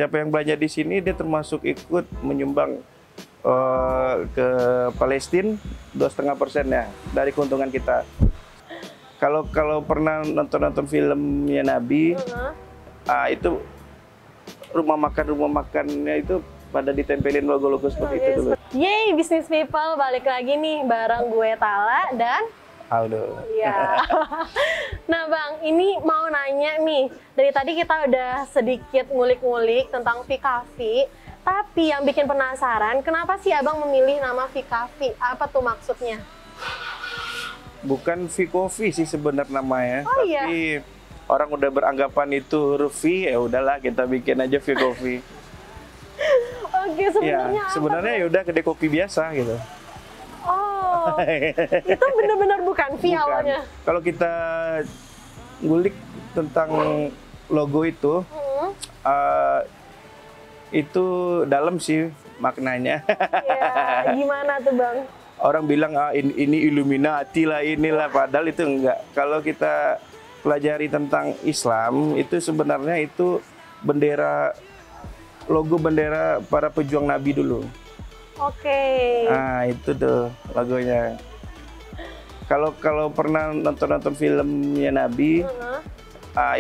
siapa yang belanja di sini dia termasuk ikut menyumbang ke Palestina 2,5% ya dari keuntungan kita. Kalau pernah nonton filmnya Nabi, itu rumah makannya itu pada ditempelin logo-logo seperti itu dulu. Yeay, business people, balik lagi nih bareng gue Tala dan Aldo. Iya. Nah Bang, ini mau nanya nih, dari tadi kita udah sedikit ngulik-ngulik tentang Vikafi, tapi yang bikin penasaran, kenapa sih Abang memilih nama Vikafi? Apa tuh maksudnya? Bukan V-Coffee sih sebenarnya namanya, Oh, tapi orang udah beranggapan itu huruf V, ya udahlah kita bikin aja V-Coffee. Oke, sebenarnya Ya, sebenarnya ya udah kedai kopi biasa gitu. Oh, itu benar-benar bukan V awalnya. Kalau kita ngulik tentang logo itu dalam sih maknanya. Ya, gimana tuh Bang? Orang bilang ini Illuminati lah inilah, padahal itu enggak. Kalau kita pelajari tentang Islam itu sebenarnya itu logo bendera para pejuang Nabi dulu. Oke. Nah itu tuh logonya. Kalau pernah nonton filmnya Nabi,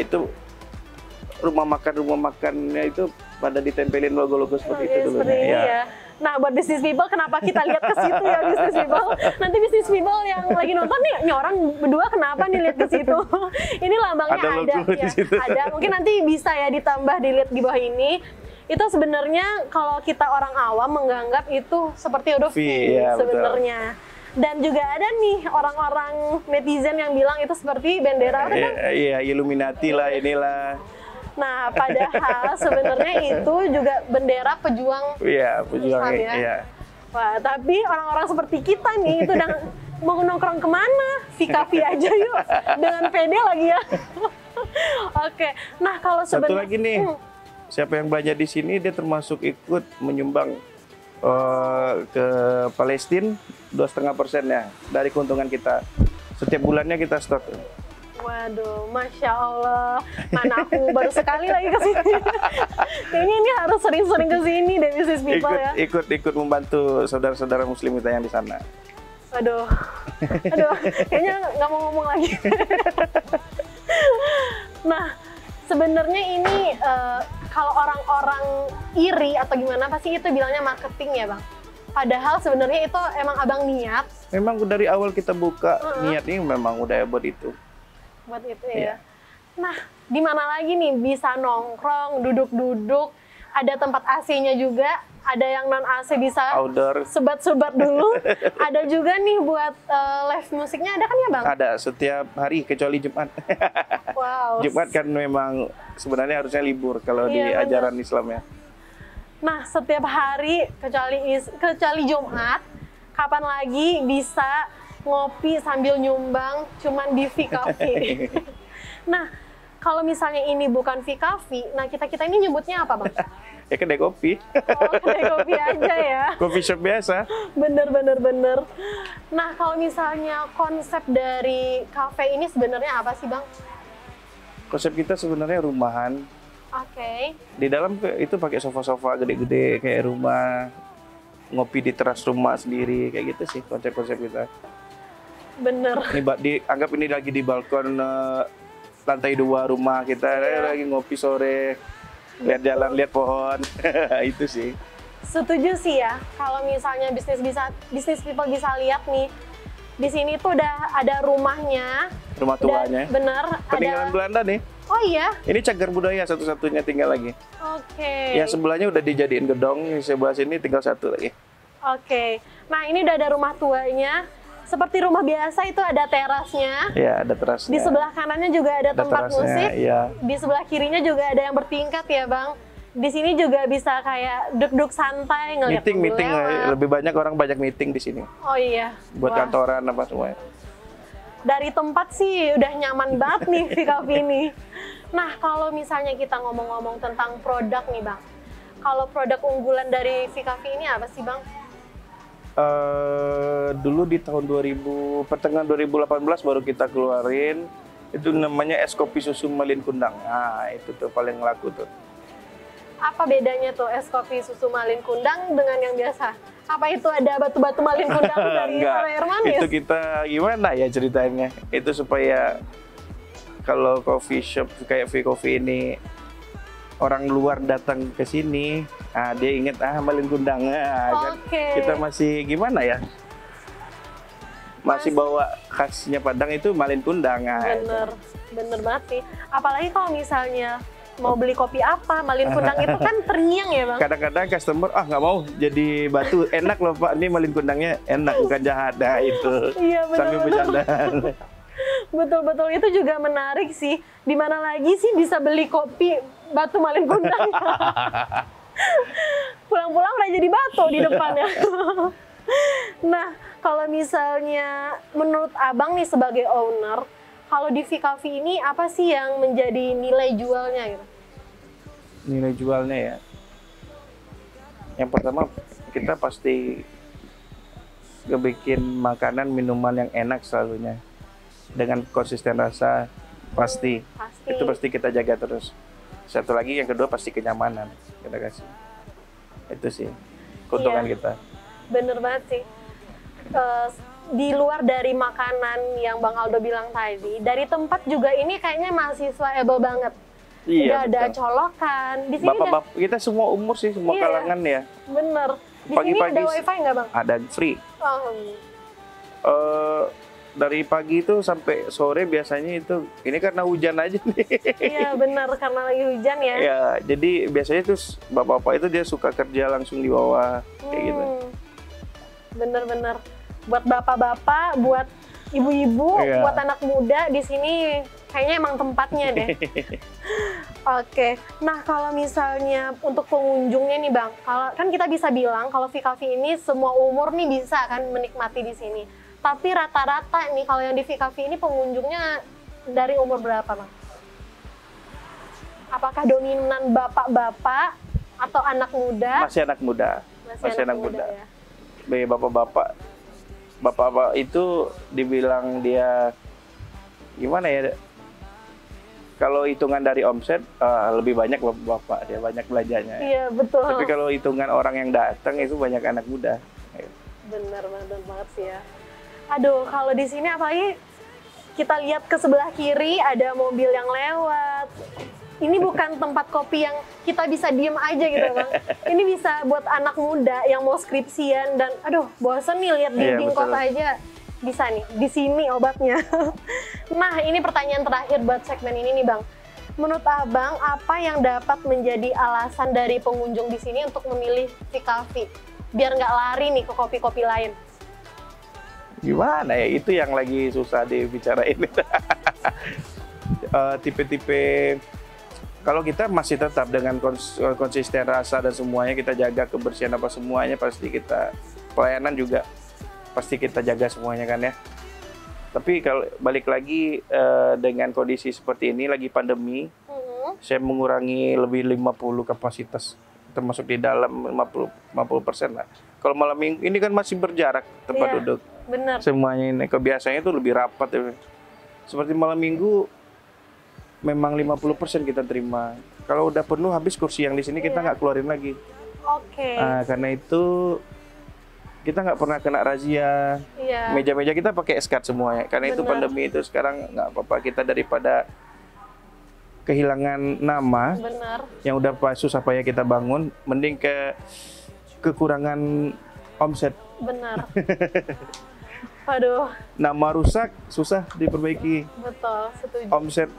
itu rumah makannya itu pada ditempelin logo-logo seperti itu dulu. Seperti ini ya. Nah, buat business people, kenapa kita lihat ke situ ya business people? Nanti business people yang lagi nonton nih orang berdua kenapa nih lihat ke situ? Ini lambangnya ada ya. Ada. Mungkin nanti bisa ya ditambah dilihat di bawah ini. Itu sebenarnya kalau kita orang awam menganggap itu seperti huruf V ya, sebenarnya. Dan juga ada nih orang-orang netizen yang bilang itu seperti bendera Iya, Illuminati lah inilah. Nah, padahal sebenarnya itu juga bendera pejuang Islam ya. Iya. Wah, tapi orang-orang seperti kita nih itu udah mau nongkrong kemana? Vikafi aja yuk, dengan pede lagi ya. Oke, nah kalau satu lagi nih, siapa yang belanja di sini dia termasuk ikut menyumbang ke Palestina 2,5% ya dari keuntungan kita. Setiap bulannya kita stok. Waduh, Masya Allah. Mana aku baru sekali lagi ke sini. Kayaknya ini harus sering-sering ke sini deh business people ya. Ikut membantu saudara-saudara muslim kita yang di sana. Aduh, kayaknya nggak mau ngomong lagi. Nah, sebenarnya ini kalau orang-orang iri atau gimana pasti itu bilangnya marketing ya Bang. Padahal sebenarnya itu emang Abang niat. Memang dari awal kita buka niatnya memang udah buat itu. Buat itu ya. Nah, di mana lagi nih bisa nongkrong, duduk-duduk, ada tempat AC-nya juga, ada yang non AC bisa outdoor, sebat-sebat dulu. Ada juga nih buat live musiknya, ada kan ya Bang? Ada setiap hari kecuali Jumat. Wow. Jumat kan memang sebenarnya harusnya libur kalau di ajaran Islam ya. Nah, setiap hari kecuali Jumat, kapan lagi bisa ngopi sambil nyumbang cuman di Vikafi. Nah, kalau misalnya ini bukan Vikafi, nah kita ini nyebutnya apa Bang? Ya kedai kopi. Oh, kedai kopi aja ya. Coffee shop biasa. Bener. Nah, kalau misalnya konsep dari kafe ini sebenarnya apa sih Bang? Konsep kita sebenarnya rumahan. Oke. Di dalam itu pakai sofa-sofa gede-gede kayak rumah, ngopi di teras rumah sendiri kayak gitu sih konsep-konsep kita. Bener. Anggap ini lagi di balkon lantai 2 rumah kita, lagi ngopi sore, lihat jalan, lihat pohon. Itu sih. Setuju sih ya, kalau misalnya bisnis people bisa lihat nih, di sini tuh udah ada rumahnya. Rumah tuanya. Bener. Peninggalan Belanda nih. Oh iya? Ini cagar budaya satu-satunya tinggal lagi. Oke. Yang sebelahnya udah dijadiin gedong, yang sebelah sini tinggal satu lagi. Oke. Nah ini udah ada rumah tuanya. Seperti rumah biasa itu ada terasnya. Iya, ada terasnya. Di sebelah kanannya juga ada tempat musik. Iya. Di sebelah kirinya juga ada yang bertingkat ya Bang. Di sini juga bisa kayak duduk santai ngeliat meeting lebih banyak orang banyak meeting di sini. Oh iya. Buat kantoran apa semuanya. Dari tempat sih udah nyaman banget nih Vikafi ini. Nah, kalau misalnya kita ngomong-ngomong tentang produk nih Bang. Kalau produk unggulan dari Vikafi ini apa sih Bang? Dulu di tahun pertengahan 2018 baru kita keluarin. Itu namanya es kopi susu Malin Kundang. Nah, itu tuh paling laku tuh. Apa bedanya tuh es kopi susu malin kundang dengan yang biasa? Apa itu ada batu-batu malin kundang dari air manis? Itu kita gimana ya ceritanya? Itu supaya kalau coffee shop kayak V Coffee ini orang luar datang ke sini, dia inget malin kundang. Kan kita masih gimana ya? Masih bawa khasnya Padang itu malin kundang. Bener banget sih. Apalagi kalau misalnya mau beli kopi apa, malin kundang itu kan terngiang ya Bang? Kadang-kadang customer, nggak mau jadi batu, enak loh Pak, ini malin kundangnya enak, bukan jahat, itu. Iya, sambil bercanda. Betul-betul, itu juga menarik sih. Di mana lagi sih bisa beli kopi batu malin kundang? Pulang-pulang udah jadi batu di depannya. Nah, kalau misalnya menurut Abang nih sebagai owner, kalau di V Coffee ini apa sih yang menjadi nilai jualnya gitu? Nilai jualnya ya, yang pertama kita pasti ngebikin makanan minuman yang enak selalunya dengan konsisten rasa pasti. Itu pasti kita jaga terus. Satu lagi yang kedua pasti kenyamanan kita kasih. Itu sih keuntungan kita. Bener banget sih. Di luar dari makanan yang Bang Aldo bilang tadi, dari tempat juga ini kayaknya mahasiswa able banget. Iya, udah ada colokan. Di sini bapak-bapak kita semua umur sih, semua kalangan ya. Bener. Di Pagi-pagi sini ada wifi nggak Bang? Ada free. Dari pagi itu sampai sore biasanya itu, ini karena hujan aja nih. Iya benar, karena lagi hujan ya. Ya, jadi biasanya tuh bapak-bapak itu dia suka kerja langsung di bawah kayak gitu. Bener-bener. Buat bapak-bapak, buat ibu-ibu, buat anak muda di sini kayaknya emang tempatnya deh. Oke, nah kalau misalnya untuk pengunjungnya nih Bang, kalau kan kita bisa bilang kalau V Coffee ini semua umur nih bisa kan menikmati di sini. Tapi rata-rata nih kalau yang di V Coffee ini pengunjungnya dari umur berapa Bang? Apakah dominan bapak-bapak atau anak muda? Masih anak muda. Masih anak muda. Ya? Bapak-bapak itu dibilang dia gimana ya? Kalau hitungan dari omset lebih banyak bapak, dia banyak belanjanya. Iya betul. Tapi kalau hitungan orang yang datang itu banyak anak muda. Bener banget sih ya. Aduh, kalau di sini apalagi kita lihat ke sebelah kiri ada mobil yang lewat. Ini bukan tempat kopi yang kita bisa diem aja gitu Bang. Ini bisa buat anak muda yang mau skripsian dan aduh bosen nih lihat dinding kota aja. Bisa nih, di sini obatnya. Nah, ini pertanyaan terakhir buat segmen ini nih Bang. Menurut Abang, apa yang dapat menjadi alasan dari pengunjung di sini untuk memilih V Coffee? Biar nggak lari nih ke kopi-kopi lain. Gimana ya, itu yang lagi susah dibicarain. Tipe-tipe, kalau kita masih tetap dengan konsisten rasa dan semuanya, kita jaga kebersihan apa semuanya, pasti kita, pelayanan juga pasti kita jaga semuanya kan ya. Tapi kalau balik lagi dengan kondisi seperti ini, lagi pandemi, saya mengurangi lebih 50 kapasitas, termasuk di dalam 50% lah. Kalau malam minggu ini kan masih berjarak tempat duduk. Benar. Semuanya ini kebiasaannya itu lebih rapat ya. Seperti malam minggu memang 50% kita terima. Kalau udah penuh habis kursi yang di sini kita nggak keluarin lagi. Oke. Nah, karena itu kita nggak pernah kena razia. Meja-meja kita pakai eskat semuanya. Karena itu pandemi itu sekarang nggak apa-apa, kita daripada kehilangan nama yang udah susah payah kita bangun, mending kekurangan omset. Benar. Waduh. Nama rusak susah diperbaiki. Betul, setuju. Omset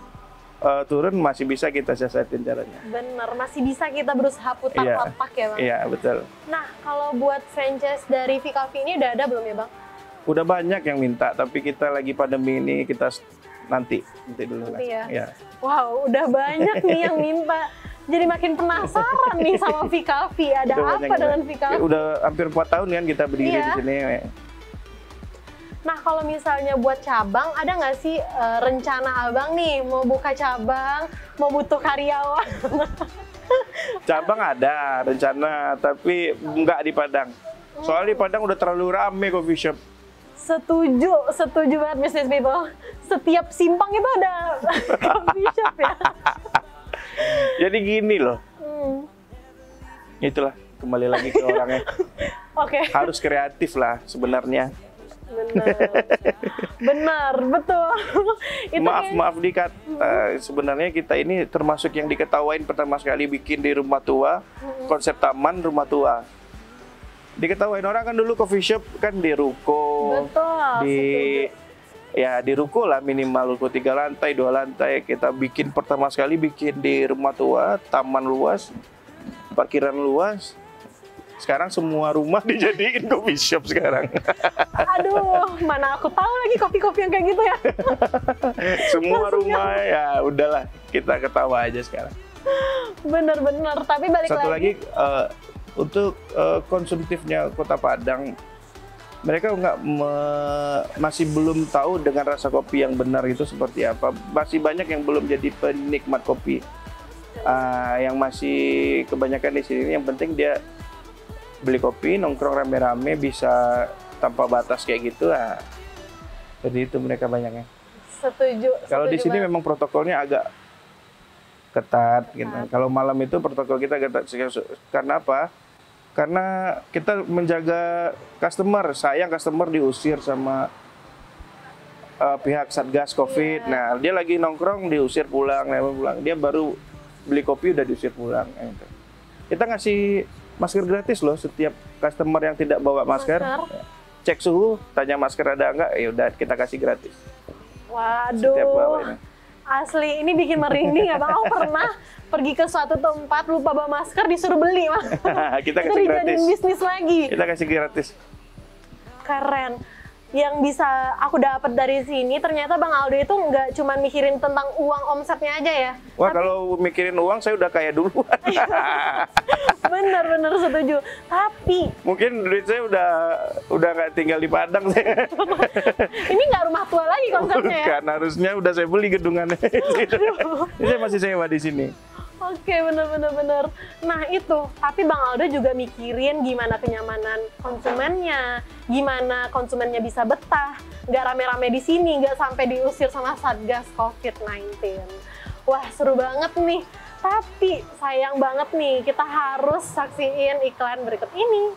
turun masih bisa kita siasatin caranya. Bener, masih bisa kita berusaha putar otak ya Bang? Iya, betul. Nah, kalau buat franchise dari V Coffee ini udah ada belum ya Bang? Udah banyak yang minta, tapi kita lagi pandemi ini, kita nanti dulu lah. Ya. Wow, udah banyak nih yang minta. Jadi makin penasaran nih sama V Coffee. Ada apa dengan V Coffee? Udah hampir 4 tahun kan kita berdiri di sini. Nah, kalau misalnya buat cabang, ada nggak sih rencana Abang nih mau buka cabang, mau butuh karyawan? Cabang ada rencana, tapi nggak di Padang. Soalnya di Padang udah terlalu rame coffee shop. Setuju banget business people. Setiap simpang itu ada coffee shop ya. Jadi gini loh, Itulah, kembali lagi ke orangnya. Oke. Harus kreatif lah sebenarnya. Benar, betul. Itu Maaf Dikat, sebenarnya kita ini termasuk yang diketawain pertama sekali bikin di rumah tua, konsep taman rumah tua. Diketawain orang kan dulu coffee shop kan di ruko, di ruko lah, minimal ruko 3 lantai, 2 lantai. Kita bikin pertama sekali bikin di rumah tua, taman luas, parkiran luas. Sekarang semua rumah dijadiin coffee shop sekarang. Aduh, mana aku tahu lagi kopi-kopi yang kayak gitu ya. Semua rumah ya udahlah, kita ketawa aja sekarang. Bener-bener, tapi balik Satu lagi. Untuk konsumtifnya Kota Padang, mereka masih belum tahu dengan rasa kopi yang benar itu seperti apa. Masih banyak yang belum jadi penikmat kopi. Yang masih kebanyakan di sini, yang penting dia beli kopi, nongkrong rame-rame, bisa tanpa batas kayak gitu. Jadi itu mereka banyaknya. Setuju. Kalau di sini memang protokolnya agak ketat gitu. Kalau malam itu protokol kita ketat. Karena apa? Karena kita menjaga customer. Sayang customer diusir sama pihak Satgas Covid. Nah, dia lagi nongkrong diusir pulang. Dia baru beli kopi udah diusir pulang. Kita ngasih masker gratis loh setiap customer yang tidak bawa masker. Cek suhu, tanya masker ada enggak, ya udah kita kasih gratis. Waduh, asli ini bikin merinding ya Bang. Aku pernah pergi ke suatu tempat lupa bawa masker disuruh beli Bang. Kita kasih gratis. Bisnis lagi. Kita kasih gratis. Keren. Yang bisa aku dapat dari sini ternyata Bang Aldo itu nggak cuma mikirin tentang uang omsetnya aja ya. Wah, kalau mikirin uang saya udah kaya duluan. Bener setuju. Tapi mungkin duit saya udah nggak tinggal di Padang saya. Ini nggak rumah tua lagi konsepnya ya? Kan harusnya udah saya beli gedungannya. Saya masih sewa di sini. Oke, bener. Nah itu, tapi Bang Aldo juga mikirin gimana kenyamanan konsumennya, gimana konsumennya bisa betah, nggak rame-rame di sini, nggak sampai diusir sama Satgas COVID-19. Wah, seru banget nih. Tapi sayang banget nih, kita harus saksiin iklan berikut ini.